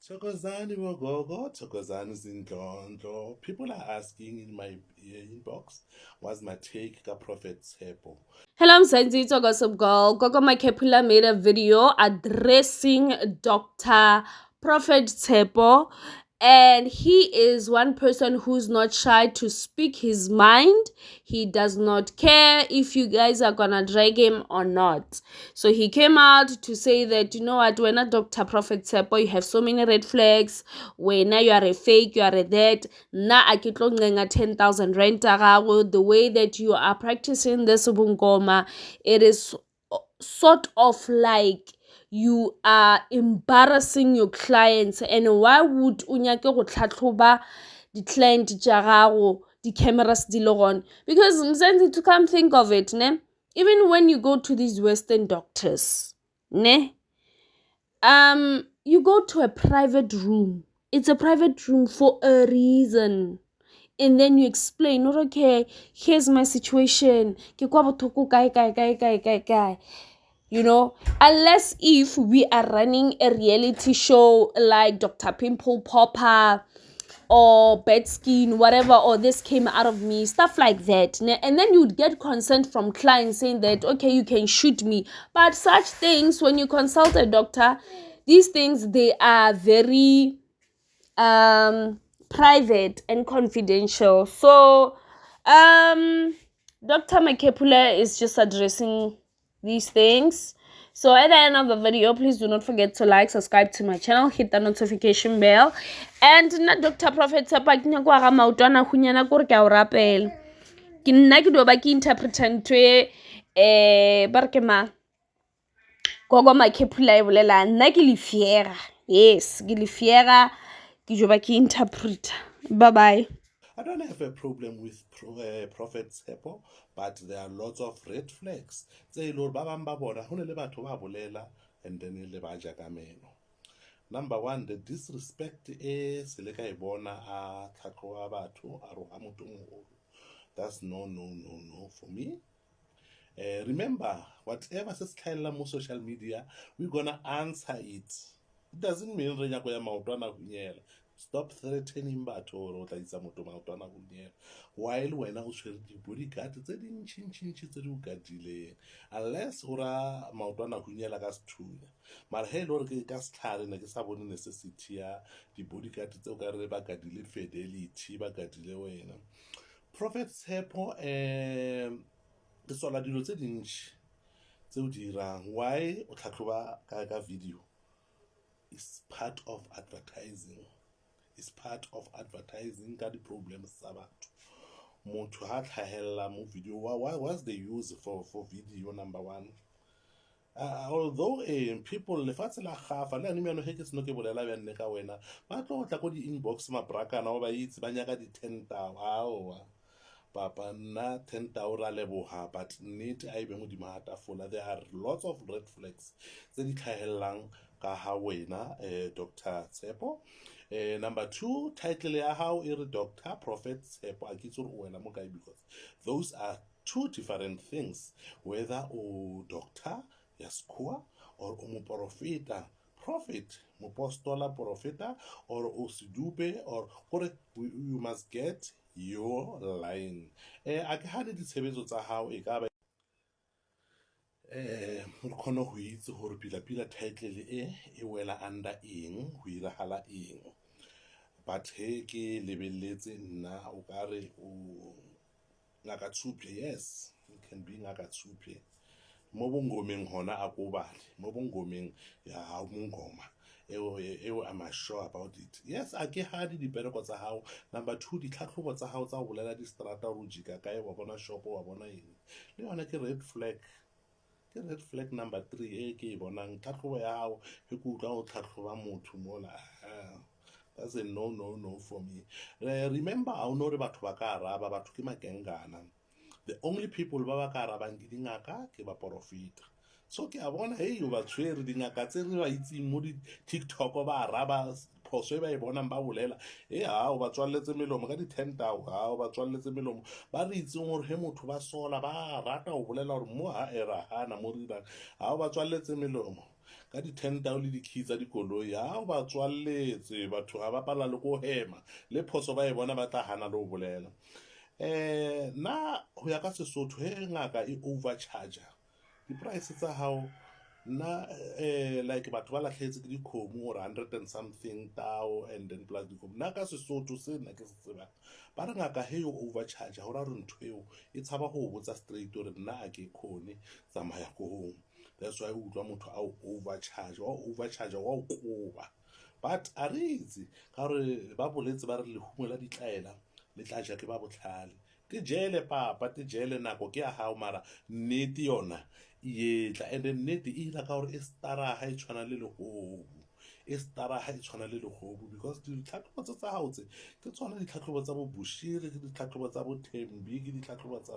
Thokozani Mogogo, Thokozani Zindlondlo. People are asking in my inbox, what's my take ka Prophet Tshepho? Hello, I'm Sandy, it's a gossip girl. Mkhulu Makhephula made a video addressing Dr. Prophet Tshepho, and he is one person who's not shy to speak his mind. He does not care if you guys are gonna drag him or not. So he came out to say that, you know what, when a Dr. Prophet Tshepho, you have so many red flags. When you are a fake, you are a that. Na akitlo ngenga 10,000 rent agago. The way that you are practicing this bungoma, it is sort of like you are embarrassing your clients. And why would unyake go tlhatlhoba di client tša gago di cameras di le gone? Because mzenzi, to come think of it, ne, even when you go to these Western doctors, ne, you go to a private room. It's a private room for a reason. And then you explain, okay, here's my situation. Ke kwa bothoko kae. You know, unless if we are running a reality show like Dr. Pimple Popper or bad skin, whatever, or this came out of me, stuff like that. And then you'd get consent from clients saying that, okay, you can shoot me. But such things, when you consult a doctor, these things, they are very private and confidential. So Dr. Makhephula is just addressing these things. So at the end of the video, please do not forget to like, subscribe to my channel, hit the notification bell. And na Dr. Prophet Tshepho ke nyaka ga maotwana hunyana gore ke a o rapela. Ke nna ke do ba ke interpretant twe ba re ke ma Gogo Makhephula e bolela nna ke lefiera. Yes, ke lefiera ke jo ba ke interpreter. Bye bye. I don't have a problem with Prophet Tshepho, but there are lots of red flags. Tse lor ba bang ba bona ho ne le batho ba bolela and then le ba ja ka meno. Number one, the disrespect se le ka e bona a tlhatlhoba batho a roga motho moholo. That's no for me. Remember, whatever says Kaila mo social media, we're gonna answer it. It doesn't mean re nyako ya maotwana hunyela. Stop threatening batho gore o tla itsa motho maotwana hunyela. While wena o tshwere di bodyguard tse di ntšhi tse di o kadileng. Unless o ra maotwana hunyela ka sethunya. Mara he lo re ke ka setlhare ne ke sa bone necessity ya di bodyguard tse o ka re ba kadile Fidelity, ba kadile wena. Prophet Tshepho ke sola dilo tse dintšhi tse o di irang. Why o tlhatlhoba ka video is part of advertising. Is part of advertising ka di-problems tsa batho. Motho ha tlhahella mo video, what's the use for video? Number one, although people lefatshe la gafa le anime he ke seno ke bolela bjane ka wena ba tlo tla ko di-inbox mabrakana o ba itse ba nyaka di-10,000 aowa papa nna 10,000 ra leboga, but nnete a e beng modimo ga tafola. There are lots of red flags tse di tlhagellang ka ha wena Dr. Tshepho. Number two, title ya hao e re Dr. Prophet Tshepho a ke itse gore o wena mo kae, because those are two different things, whether o doctor ya sekgowa or o moprofeta, prophet mopostola profeta, or o sedupe, or gore you must get your line. A ke hane ditshebetso tsa hao e ka ba re kgone go itse gore pila title e wela under eng, go iragala eng. But he ke lebeletse nna o ka re o ngaka Tshuphe. Yes, you can be ngaka Tshuphe mo bongomeng hona a ko bale mo bongomeng ya ha mongoma eo I'm sure about it. Yes, a ke ha di dipereko tsa hao. Number two, ditlhatlhobo tsa hao tsa go bolela di strata go jika kae wa bona shopo wa bona eng le yona ke red flag. Ke red flag number three e ke e bonang. Tlhatlhobo ya hao e ke utlwa go tlhatlhoba motho mola. That's a no for me. Remember, I know batho ba ka araba batho ke makengana. The only people ba ba ka arabang ke dingaka ke ba profeta. So ke a bona hey o ba tshwere dingaka tse re ba itseng mo di TikTok ba araba phoso e ba e bonang ba bolela ha o ba tswalletse melomo ka di 10,000 ha o ba tswalletse melomo ba re itseng gore he motho ba sola ba rata o bolela gore mo ha era hana mo dira ha o ba tswalletse melomo ka di-10 tao le di-key tsa dikoloi ha o ba tswalletse batho ga ba pala le ko hema le phoso ba e bona ba tla hana le ho bolela. Na ho ya ka Sesotho he ngaka e overcharger di-price tsa hao na like batho ba lahlehetse ke dikgomo or 100 and something tao and then plus dikgomo na ka Sesotho se nna ke se tsebang ba re ngaka he yo overcharge ho ra re ntho eo e tshaba ho botsa straight hore nna a ke khone tsamaya ko home. That's why o utlwa motho a overcharge wa o koba. But a re itse ka re ba boletse ba re lehumo la ditlaela le tla ja ke ba botlhale ke jele papa te jele nako ke ya hao mara nnete yona yetla and nnete e ila ka gore e staraga e tshwana le legobu because ditlhatlhobo tsa hao tse ke tsona ditlhatlhobo tsa bo Bushiri ke ditlhatlhobo tsa bo Thembi ke ditlhatlhobo tsa